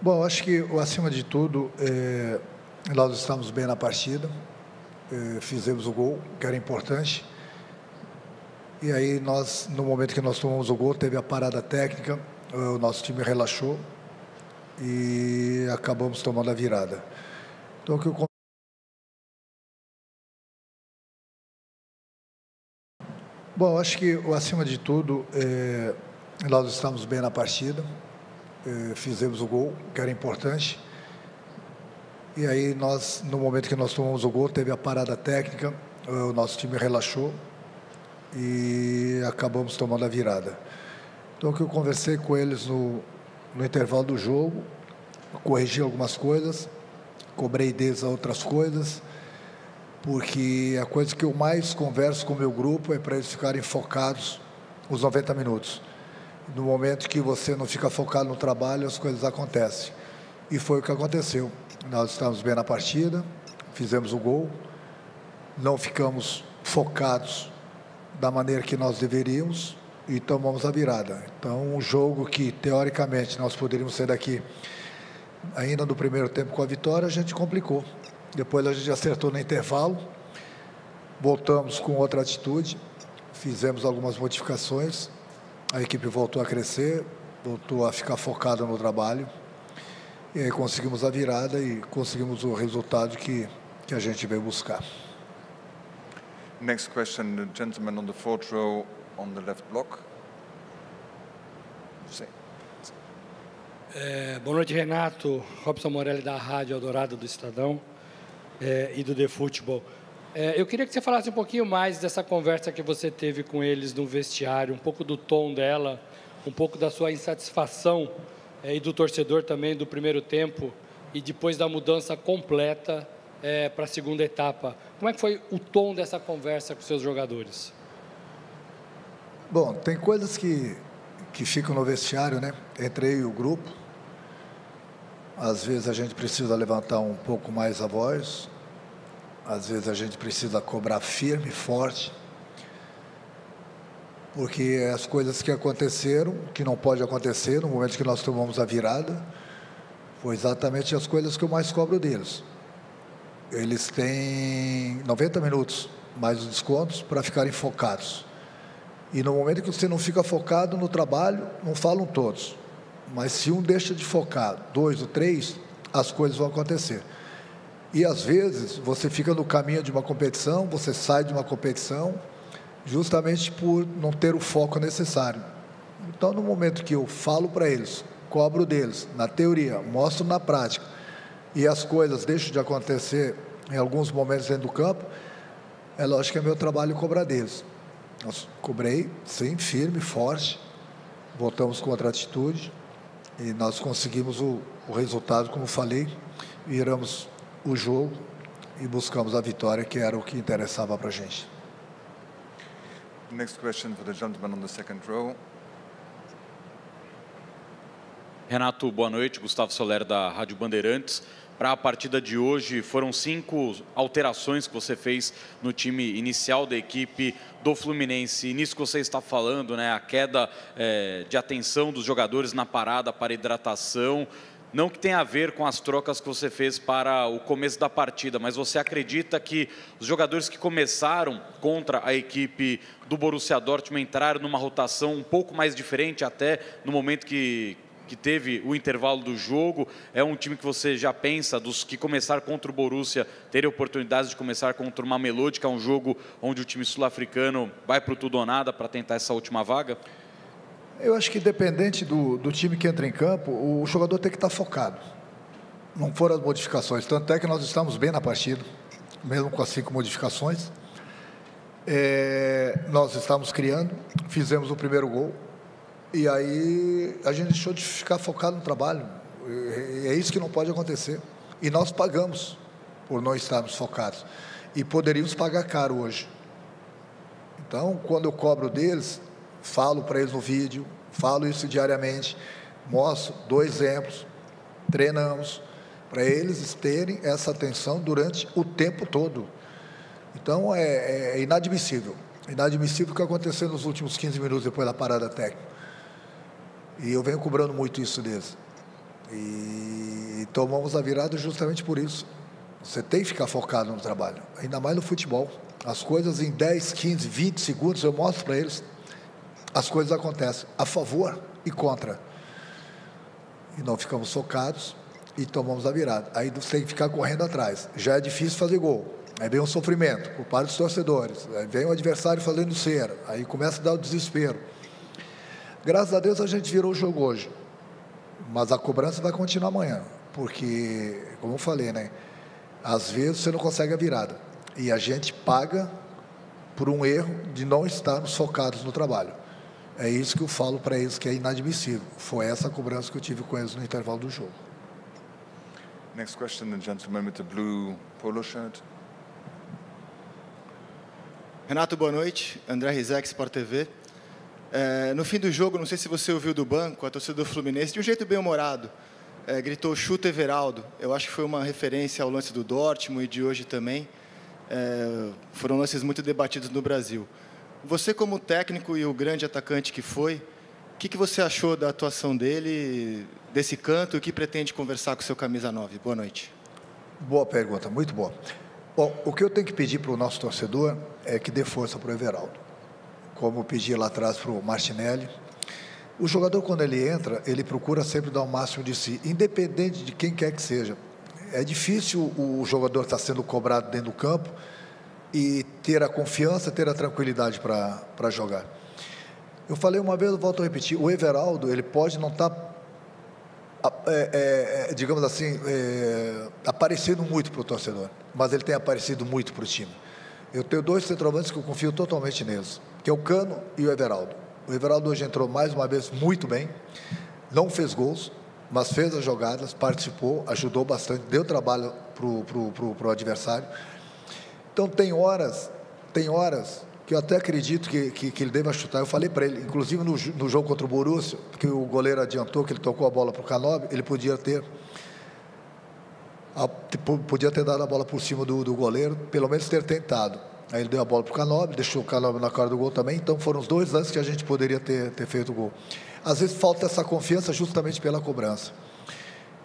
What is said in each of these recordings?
Bom, acho que, acima de tudo, nós estamos bem na partida, fizemos o gol, que era importante, e aí nós, no momento que nós tomamos o gol, teve a parada técnica, o nosso time relaxou e acabamos tomando a virada. Então, o que eu... Bom, acho que, acima de tudo, nós estamos bem na partida, fizemos o gol, que era importante, e aí nós, no momento que nós tomamos o gol, teve a parada técnica, o nosso time relaxou e acabamos tomando a virada. Então, o que eu conversei com eles no intervalo do jogo, corrigi algumas coisas, cobrei deles outras coisas, porque a coisa que eu mais converso com o meu grupo é para eles ficarem focados os 90 minutos. No momento que você não fica focado no trabalho, as coisas acontecem. E foi o que aconteceu. Nós estávamos bem na partida, fizemos o gol, não ficamos focados da maneira que nós deveríamos e tomamos a virada. Então, um jogo que, teoricamente, nós poderíamos sair daqui ainda no primeiro tempo com a vitória, a gente complicou. Depois a gente acertou no intervalo, voltamos com outra atitude, fizemos algumas modificações, a equipe voltou a crescer, voltou a ficar focada no trabalho, e aí conseguimos a virada e conseguimos o resultado que a gente veio buscar. Next question, the gentleman on the fourth row on the left block. Boa noite, Renato. Robson Morelli, da Rádio Eldorado do Estadão e do The Futebol. Eu queria que você falasse um pouquinho mais dessa conversa que você teve com eles no vestiário, um pouco do tom dela, um pouco da sua insatisfação e do torcedor também do primeiro tempo e depois da mudança completa para a segunda etapa. Como é que foi o tom dessa conversa com seus jogadores? Bom, tem coisas que ficam no vestiário, né? Entre eu e o grupo. Às vezes a gente precisa levantar um pouco mais a voz. Às vezes a gente precisa cobrar firme, forte. Porque as coisas que aconteceram, que não pode acontecer no momento que nós tomamos a virada, foi exatamente as coisas que eu mais cobro deles. Eles têm 90 minutos mais os descontos para ficarem focados. E no momento que você não fica focado no trabalho, não falam todos. Mas se um deixa de focar, 2 ou 3, as coisas vão acontecer. E às vezes você fica no caminho de uma competição, você sai de uma competição, justamente por não ter o foco necessário. Então, no momento que eu falo para eles, cobro deles, na teoria, mostro na prática, e as coisas deixam de acontecer em alguns momentos dentro do campo, é lógico que é meu trabalho cobrar deles. Nós cobrei, sim, firme, forte, voltamos com outra atitude e nós conseguimos o resultado, como falei, viramos o jogo e buscamos a vitória, que era o que interessava para a gente. Next question for the gentleman on the second row. Renato, boa noite. Gustavo Soler, da Rádio Bandeirantes. Para a partida de hoje, foram 5 alterações que você fez no time inicial da equipe do Fluminense. Nisso que você está falando, né, a queda de atenção dos jogadores na parada para hidratação, não que tenha a ver com as trocas que você fez para o começo da partida, mas você acredita que os jogadores que começaram contra a equipe do Borussia Dortmund entraram numa rotação um pouco mais diferente até no momento que teve o intervalo do jogo? É um time que você já pensa, dos que começaram contra o Borussia, terem oportunidades de começar contra o Mamelodi, que é um jogo onde o time sul-africano vai para o tudo ou nada para tentar essa última vaga? Eu acho que, independente do time que entra em campo, o jogador tem que estar focado. Não foram as modificações. Tanto é que nós estamos bem na partida, mesmo com as 5 modificações. Nós estamos criando, fizemos o primeiro gol. E aí a gente deixou de ficar focado no trabalho. É isso que não pode acontecer. E nós pagamos por não estarmos focados. E poderíamos pagar caro hoje. Então, quando eu cobro deles, falo para eles no vídeo, falo isso diariamente, mostro 2 exemplos, treinamos, para eles terem essa atenção durante o tempo todo. Então, é inadmissível. Inadmissível o que aconteceu nos últimos 15 minutos depois da parada técnica. E eu venho cobrando muito isso deles. E tomamos a virada justamente por isso. Você tem que ficar focado no trabalho, ainda mais no futebol. As coisas em 10, 15, 20 segundos, eu mostro para eles, as coisas acontecem, a favor e contra. E não ficamos focados e tomamos a virada. Aí você tem que ficar correndo atrás. Já é difícil fazer gol. Aí vem um sofrimento por parte dos torcedores. Aí vem o adversário fazendo cera. Aí começa a dar o desespero. Graças a Deus a gente virou o jogo hoje. Mas a cobrança vai continuar amanhã. Porque, como eu falei, né? Às vezes você não consegue a virada. E a gente paga por um erro de não estarmos focados no trabalho. É isso que eu falo para eles, que é inadmissível. Foi essa cobrança que eu tive com eles no intervalo do jogo. Next question, the gentleman with the blue polo shirt. Renato, boa noite. André Rizek, Sport TV. No fim do jogo, não sei se você ouviu do banco, a torcida do Fluminense, de um jeito bem-humorado, gritou chuta Everaldo. Eu acho que foi uma referência ao lance do Dortmund e de hoje também. Foram lances muito debatidos no Brasil. Você, como técnico e o grande atacante que foi, o que você achou da atuação dele, desse canto, e o que pretende conversar com o seu camisa 9? Boa noite. Boa pergunta, muito boa. Bom, o que eu tenho que pedir para o nosso torcedor é que dê força para o Everaldo. Como eu pedi lá atrás para o Martinelli. O jogador, quando ele entra, ele procura sempre dar o máximo de si, independente de quem quer que seja. É difícil o jogador estar sendo cobrado dentro do campo e ter a confiança, ter a tranquilidade para jogar. Eu falei uma vez, eu volto a repetir, o Everaldo, ele pode não estar, digamos assim, aparecendo muito para o torcedor, mas ele tem aparecido muito para o time. Eu tenho dois centroavantes que eu confio totalmente neles, que é o Cano e o Everaldo. O Everaldo hoje entrou mais uma vez muito bem, não fez gols, mas fez as jogadas, participou, ajudou bastante, deu trabalho para o adversário. Então, tem horas que eu até acredito que ele deva chutar. Eu falei para ele, inclusive no jogo contra o Borussia, que o goleiro adiantou, que ele tocou a bola para o Canóbio, ele podia ter dado a bola por cima do goleiro, pelo menos ter tentado. Aí ele deu a bola para o Canóbio, deixou o Canóbio na cara do gol também, então foram os dois lances que a gente poderia ter feito o gol. Às vezes falta essa confiança justamente pela cobrança.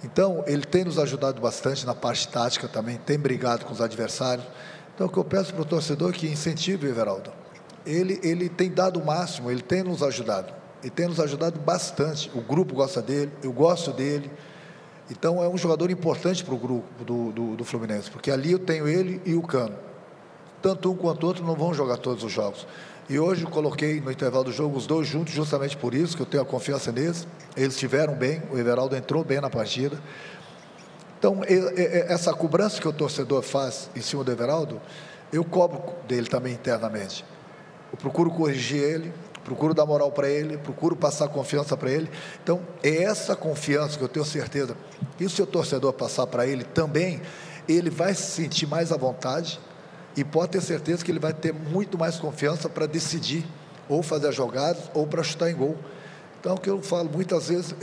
Então, ele tem nos ajudado bastante na parte tática também, tem brigado com os adversários. Então, o que eu peço para o torcedor é que incentive o Everaldo. Ele tem dado o máximo, ele tem nos ajudado. Ele tem nos ajudado bastante. O grupo gosta dele, eu gosto dele. Então, é um jogador importante para o grupo do Fluminense, porque ali eu tenho ele e o Cano. Tanto um quanto o outro não vão jogar todos os jogos. E hoje eu coloquei no intervalo do jogo os dois juntos, justamente por isso, que eu tenho a confiança neles. Eles estiveram bem, o Everaldo entrou bem na partida. Então, essa cobrança que o torcedor faz em cima do Everaldo, eu cobro dele também internamente. Eu procuro corrigir ele, procuro dar moral para ele, procuro passar confiança para ele. Então, é essa confiança que eu tenho certeza que se o torcedor passar para ele também, ele vai se sentir mais à vontade e pode ter certeza que ele vai ter muito mais confiança para decidir ou fazer as jogadas ou para chutar em gol. Então, o que eu falo, muitas vezes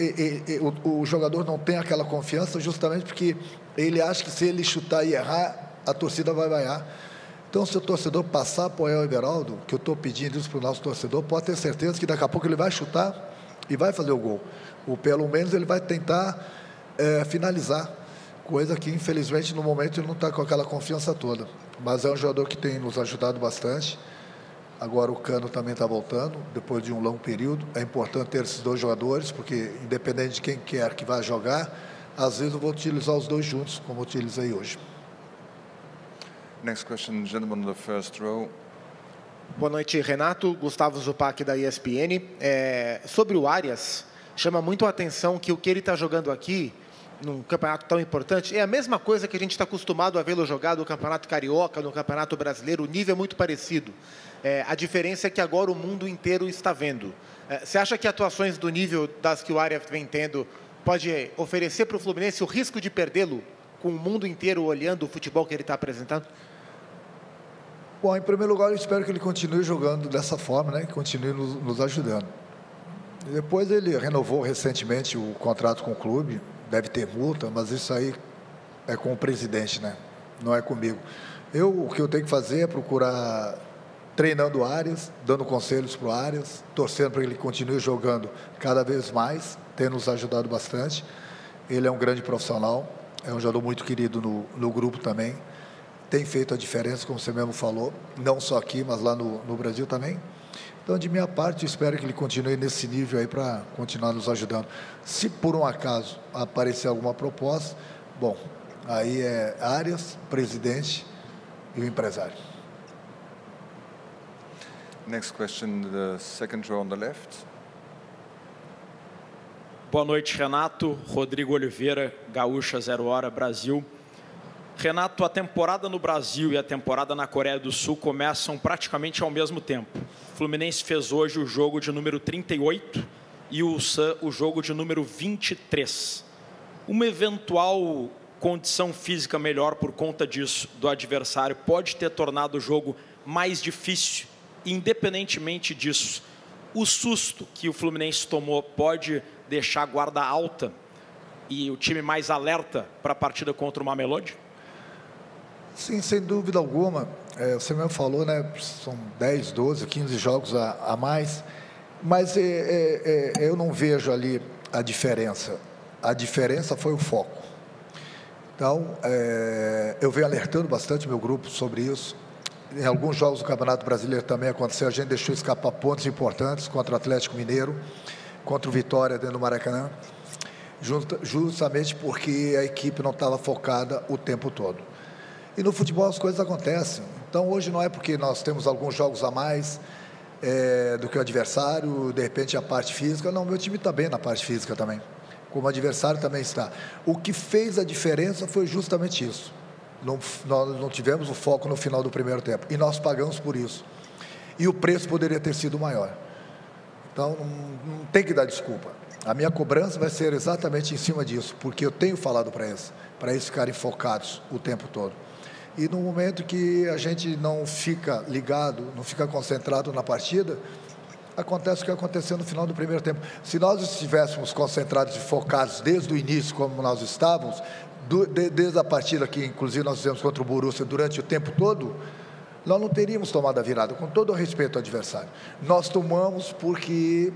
o jogador não tem aquela confiança justamente porque ele acha que se ele chutar e errar, a torcida vai vaiar. Então, se o torcedor passar a apoiar o Everaldo, que eu estou pedindo isso para o nosso torcedor, pode ter certeza que daqui a pouco ele vai chutar e vai fazer o gol. Ou pelo menos ele vai tentar finalizar, coisa que infelizmente no momento ele não está com aquela confiança toda. Mas é um jogador que tem nos ajudado bastante. Agora o Cano também está voltando, depois de um longo período. É importante ter esses dois jogadores, porque independente de quem quer que vá jogar, às vezes eu vou utilizar os dois juntos, como eu utilizei hoje. Next question, gentleman on the first row. Boa noite, Renato. Gustavo Zupac, da ESPN. Sobre o Arias, chama muito a atenção que o que ele está jogando aqui, num campeonato tão importante, é a mesma coisa que a gente está acostumado a vê-lo jogar no Campeonato Carioca, no Campeonato Brasileiro. O nível é muito parecido. A diferença é que agora o mundo inteiro está vendo. Você acha que atuações do nível das que o Arias vem tendo pode oferecer para o Fluminense o risco de perdê-lo com o mundo inteiro olhando o futebol que ele está apresentando? Bom, em primeiro lugar, eu espero que ele continue jogando dessa forma, né? Que continue nos ajudando. Depois ele renovou recentemente o contrato com o clube, deve ter multa, mas isso aí é com o presidente, né? Não é comigo. O que eu tenho que fazer é procurar treinando o Arias, dando conselhos para o Arias, torcendo para que ele continue jogando cada vez mais, tem nos ajudado bastante. Ele é um grande profissional, é um jogador muito querido no grupo também. Tem feito a diferença, como você mesmo falou, não só aqui, mas lá no Brasil também. Então, de minha parte, eu espero que ele continue nesse nível aí para continuar nos ajudando. Se por um acaso aparecer alguma proposta, bom, aí é Arias, presidente e o empresário. Next question, the second row on the left. Boa noite, Renato. Rodrigo Oliveira, Gaúcha, 0 Hora, Brasil. Renato, a temporada no Brasil e a temporada na Coreia do Sul começam praticamente ao mesmo tempo. O Fluminense fez hoje o jogo de número 38 e o Ulsan o jogo de número 23. Uma eventual condição física melhor por conta disso do adversário pode ter tornado o jogo mais difícil. Independentemente disso, o susto que o Fluminense tomou pode deixar a guarda alta e o time mais alerta para a partida contra o Mamelodi? Sim, sem dúvida alguma. Você mesmo falou, né? São 10, 12, 15 jogos a mais. Mas eu não vejo ali a diferença. A diferença foi o foco. Então, eu venho alertando bastante meu grupo sobre isso. Em alguns jogos do Campeonato Brasileiro também aconteceu. A gente deixou escapar pontos importantes contra o Atlético Mineiro, contra o Vitória dentro do Maracanã, justamente porque a equipe não estava focada o tempo todo. E no futebol as coisas acontecem. Então, hoje não é porque nós temos alguns jogos a mais do que o adversário, de repente a parte física. Não, meu time está bem na parte física também, como o adversário também está. O que fez a diferença foi justamente isso. Nós não tivemos o foco no final do primeiro tempo. E nós pagamos por isso. E o preço poderia ter sido maior. Então, não tem que dar desculpa. A minha cobrança vai ser exatamente em cima disso, porque eu tenho falado para eles ficarem focados o tempo todo. E no momento que a gente não fica ligado, não fica concentrado na partida, acontece o que aconteceu no final do primeiro tempo. Se nós estivéssemos concentrados e focados desde o início, como nós estávamos, desde a partida que, inclusive, nós fizemos contra o Borussia durante o tempo todo, nós não teríamos tomado a virada, com todo o respeito ao adversário. Nós tomamos porque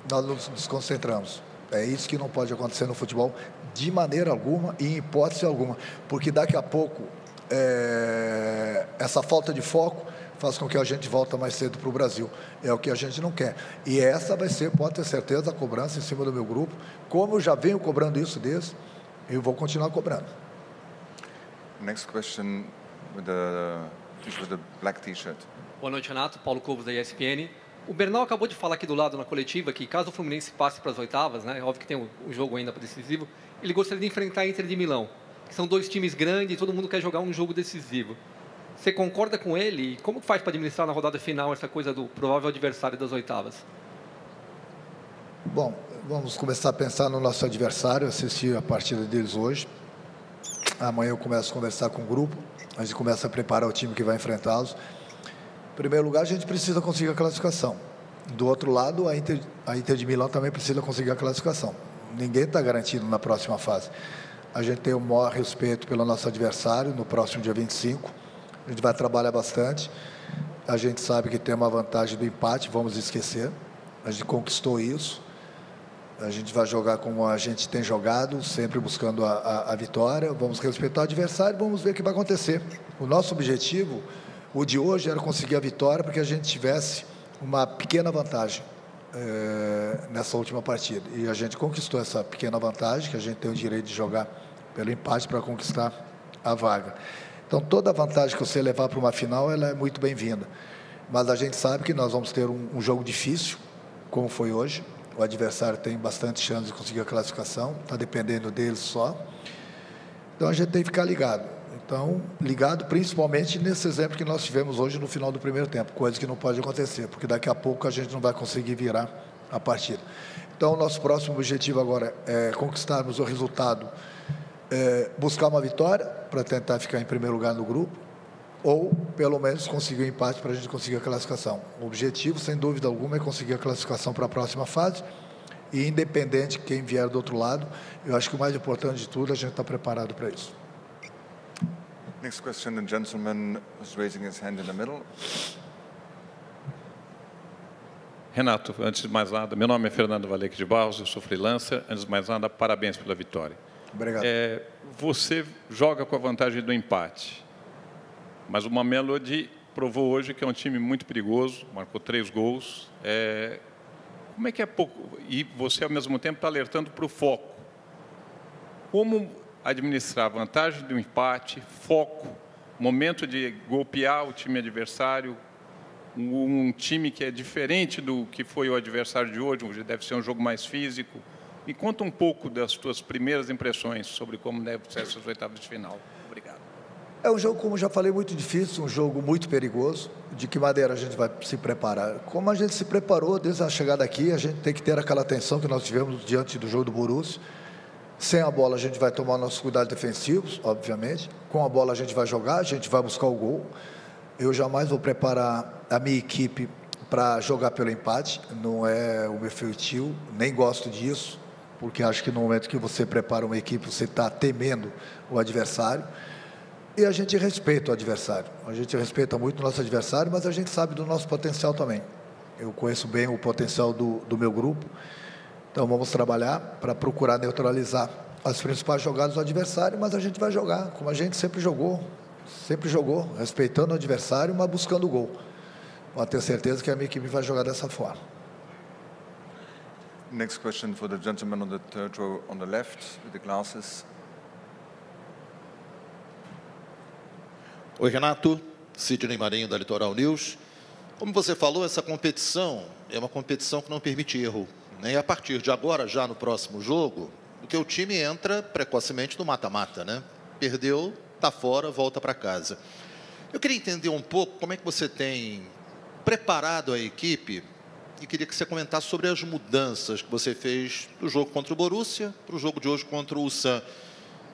nós nos desconcentramos. É isso que não pode acontecer no futebol de maneira alguma e em hipótese alguma, porque daqui a pouco essa falta de foco faz com que a gente volte mais cedo para o Brasil. É o que a gente não quer. E essa vai ser, pode ter certeza, a cobrança em cima do meu grupo. Como eu já venho cobrando isso desde, eu vou continuar cobrando. Next question with the black t-shirt. Boa noite, Renato. Paulo Covos, da ESPN. O Bernal acabou de falar aqui do lado na coletiva que caso o Fluminense passe para as oitavas, né, óbvio que tem um jogo ainda decisivo, ele gostaria de enfrentar a Inter de Milão, que são 2 times grandes e todo mundo quer jogar um jogo decisivo. Você concorda com ele? E como faz para administrar na rodada final essa coisa do provável adversário das oitavas? Bom, vamos começar a pensar no nosso adversário, assistir a partida deles hoje. Amanhã eu começo a conversar com o grupo, a gente começa a preparar o time que vai enfrentá-los. Em primeiro lugar, a gente precisa conseguir a classificação. Do outro lado, a Inter de Milão também precisa conseguir a classificação. Ninguém está garantido na próxima fase. A gente tem o maior respeito pelo nosso adversário no próximo dia 25. A gente vai trabalhar bastante. A gente sabe que tem uma vantagem do empate, vamos esquecer. A gente conquistou isso. A gente vai jogar como a gente tem jogado, sempre buscando a vitória. Vamos respeitar o adversário e vamos ver o que vai acontecer. O nosso objetivo, o de hoje, era conseguir a vitória para que a gente tivesse uma pequena vantagem nessa última partida. E a gente conquistou essa pequena vantagem, que a gente tem o direito de jogar pelo empate para conquistar a vaga. Então, toda vantagem que você levar para uma final, ela é muito bem-vinda. Mas a gente sabe que nós vamos ter um jogo difícil, como foi hoje. O adversário tem bastante chance de conseguir a classificação, está dependendo deles só. Então, a gente tem que ficar ligado. Então, ligado principalmente nesse exemplo que nós tivemos hoje no final do primeiro tempo, coisa que não pode acontecer, porque daqui a pouco a gente não vai conseguir virar a partida. Então, nosso próximo objetivo agora é conquistarmos o resultado, buscar uma vitória para tentar ficar em primeiro lugar no grupo, ou pelo menos conseguir um empate para a gente conseguir a classificação. O objetivo, sem dúvida alguma, é conseguir a classificação para a próxima fase, e independente de quem vier do outro lado, eu acho que o mais importante de tudo, a gente está preparado para isso. Next question, the gentleman who's raising his hand in the middle. Renato, antes de mais nada, meu nome é Fernando Valeque de Barros, eu sou freelancer. Antes de mais nada, parabéns pela vitória. Obrigado. Você joga com a vantagem do empate, mas o Mamelodi provou hoje que é um time muito perigoso, marcou 3 gols. Como é que é pouco? E você, ao mesmo tempo, está alertando para o foco. Como administrar a vantagem do empate, foco, momento de golpear o time adversário, um time que é diferente do que foi o adversário de hoje deve ser um jogo mais físico. Me conta um pouco das tuas primeiras impressões sobre como deve ser essas oitavas de final. Obrigado. É um jogo, como já falei, muito difícil, um jogo muito perigoso. De que maneira a gente vai se preparar? Como a gente se preparou desde a chegada aqui, a gente tem que ter aquela atenção que nós tivemos diante do jogo do Borussia. Sem a bola, a gente vai tomar nossos cuidados defensivos, obviamente. Com a bola, a gente vai jogar, a gente vai buscar o gol. Eu jamais vou preparar a minha equipe para jogar pelo empate, não é o meu feitio, nem gosto disso, porque acho que no momento que você prepara uma equipe, você está temendo o adversário, e a gente respeita o adversário, a gente respeita muito o nosso adversário, mas a gente sabe do nosso potencial também. Eu conheço bem o potencial do meu grupo, então vamos trabalhar para procurar neutralizar as principais jogadas do adversário, mas a gente vai jogar como a gente sempre jogou, respeitando o adversário, mas buscando o gol. Pode ter certeza que a minha equipe vai jogar dessa forma. Next question for the gentleman on the third row on the left with the glasses. Oi, Renato. Sidney Marinho, da Litoral News. Como você falou, essa competição é uma competição que não permite erro. E a partir de agora, já no próximo jogo, porque o time entra precocemente no mata-mata, né? Perdeu, está fora, volta para casa. Eu queria entender um pouco como é que você tem preparado a equipe e queria que você comentasse sobre as mudanças que você fez do jogo contra o Borussia para o jogo de hoje contra o Ulsan.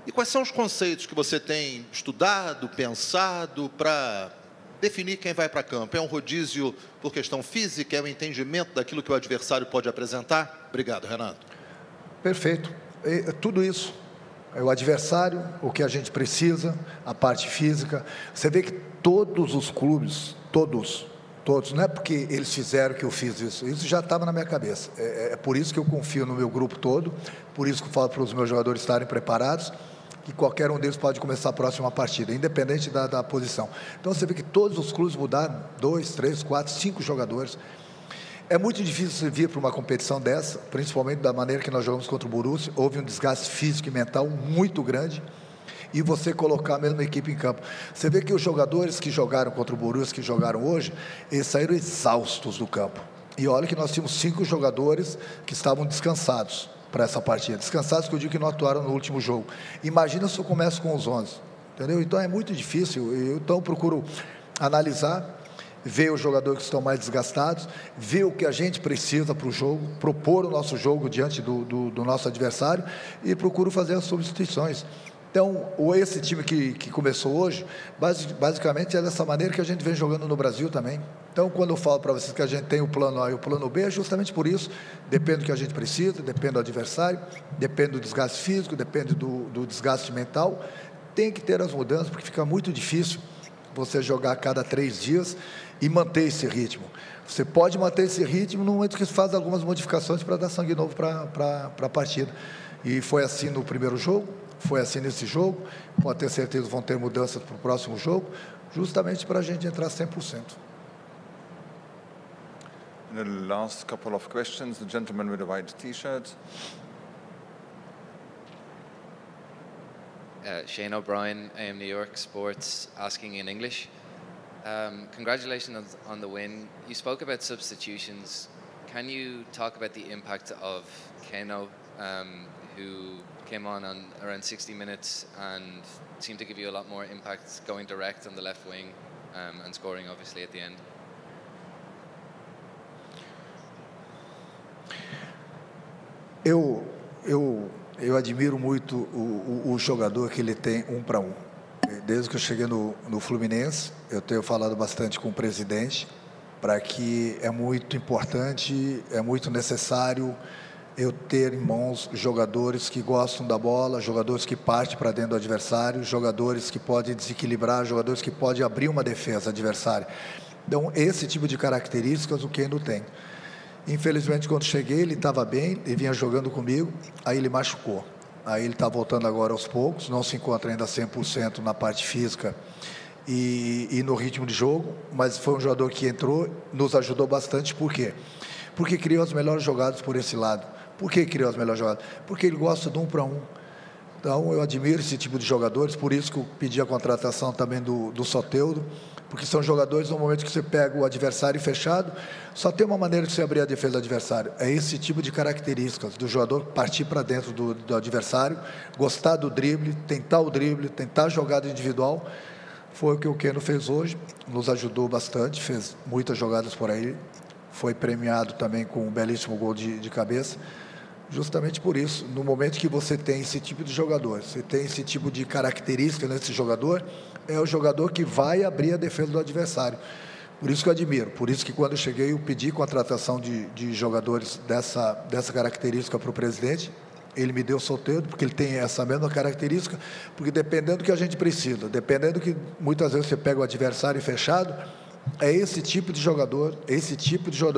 E quais são os conceitos que você tem estudado, pensado para definir quem vai para campo? É um rodízio por questão física? É um entendimento daquilo que o adversário pode apresentar? Obrigado, Renato. Perfeito. Tudo isso. É o adversário, o que a gente precisa, a parte física. Você vê que todos os clubes, todos, não é porque eles fizeram que eu fiz isso já estava na minha cabeça. É por isso que eu confio no meu grupo todo, por isso que eu falo para os meus jogadores estarem preparados, que qualquer um deles pode começar a próxima partida, independente da posição. Então você vê que todos os clubes mudaram 2, 3, 4, 5 jogadores. É muito difícil você vir para uma competição dessa, principalmente da maneira que nós jogamos contra o Borussia. Houve um desgaste físico e mental muito grande. E você colocar a mesma equipe em campo. Você vê que os jogadores que jogaram contra o Borussia, que jogaram hoje, eles saíram exaustos do campo. E olha que nós tínhamos 5 jogadores que estavam descansados para essa partida. Descansados que eu digo que não atuaram no último jogo. Imagina se eu começo com os 11. Entendeu? Então é muito difícil. Eu procuro analisar, ver os jogadores que estão mais desgastados, ver o que a gente precisa para o jogo, propor o nosso jogo diante do nosso adversário e procuro fazer as substituições. Então, esse time que começou hoje, basicamente é dessa maneira que a gente vem jogando no Brasil também. Então, quando eu falo para vocês que a gente tem o plano A e o plano B, é justamente por isso. Depende do que a gente precisa, depende do adversário, depende do desgaste físico, depende do desgaste mental. Tem que ter as mudanças, porque fica muito difícil você jogar a cada 3 dias e manter esse ritmo. Você pode manter esse ritmo no momento que você faz algumas modificações para dar sangue novo para a partida. E foi assim no primeiro jogo, foi assim nesse jogo. Pode ter certeza que vão ter mudanças para o próximo jogo, justamente para a gente entrar 100%. The last couple of questions, the gentleman with the white T-shirt. Shane O'Brien, AM New York Sports, asking in English. Congratulations on the win. You spoke about substitutions. Can you talk about the impact of Keno, who came on around 60 minutes and seemed to give you a lot more impact going direct on the left wing and scoring obviously at the end? Eu admiro muito o jogador que ele tem 1 para 1. Desde que eu cheguei no Fluminense, eu tenho falado bastante com o presidente para que é muito importante, é muito necessário eu ter em mãos jogadores que gostam da bola, jogadores que partem para dentro do adversário, jogadores que podem desequilibrar, jogadores que podem abrir uma defesa adversária. Então, esse tipo de características o Keno tem. Infelizmente, quando cheguei, ele estava bem, ele vinha jogando comigo, aí ele machucou. Aí ele está voltando agora aos poucos, não se encontra ainda 100% na parte física e no ritmo de jogo, mas foi um jogador que entrou, nos ajudou bastante. Por quê? Porque criou as melhores jogadas por esse lado. Por que criou as melhores jogadas? Porque ele gosta do 1 para 1. Então, eu admiro esse tipo de jogadores, por isso que eu pedi a contratação também do Soteldo, porque são jogadores, no momento que você pega o adversário fechado, só tem uma maneira de você abrir a defesa do adversário. É esse tipo de características do jogador partir para dentro do adversário, gostar do drible, tentar a jogada individual. Foi o que o Keno fez hoje, nos ajudou bastante, fez muitas jogadas por aí, foi premiado também com um belíssimo gol de cabeça. Justamente por isso, no momento que você tem esse tipo de jogador, você tem esse tipo de característica nesse jogador, é o jogador que vai abrir a defesa do adversário. Por isso que eu admiro, por isso que quando eu cheguei eu pedi contratação de jogadores dessa característica para o presidente, ele me deu o Soteldo, porque ele tem essa mesma característica, porque dependendo do que a gente precisa, dependendo que muitas vezes você pega o adversário fechado, é esse tipo de jogador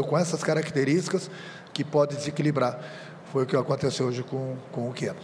com essas características que pode desequilibrar. Foi o que aconteceu hoje com o Keno.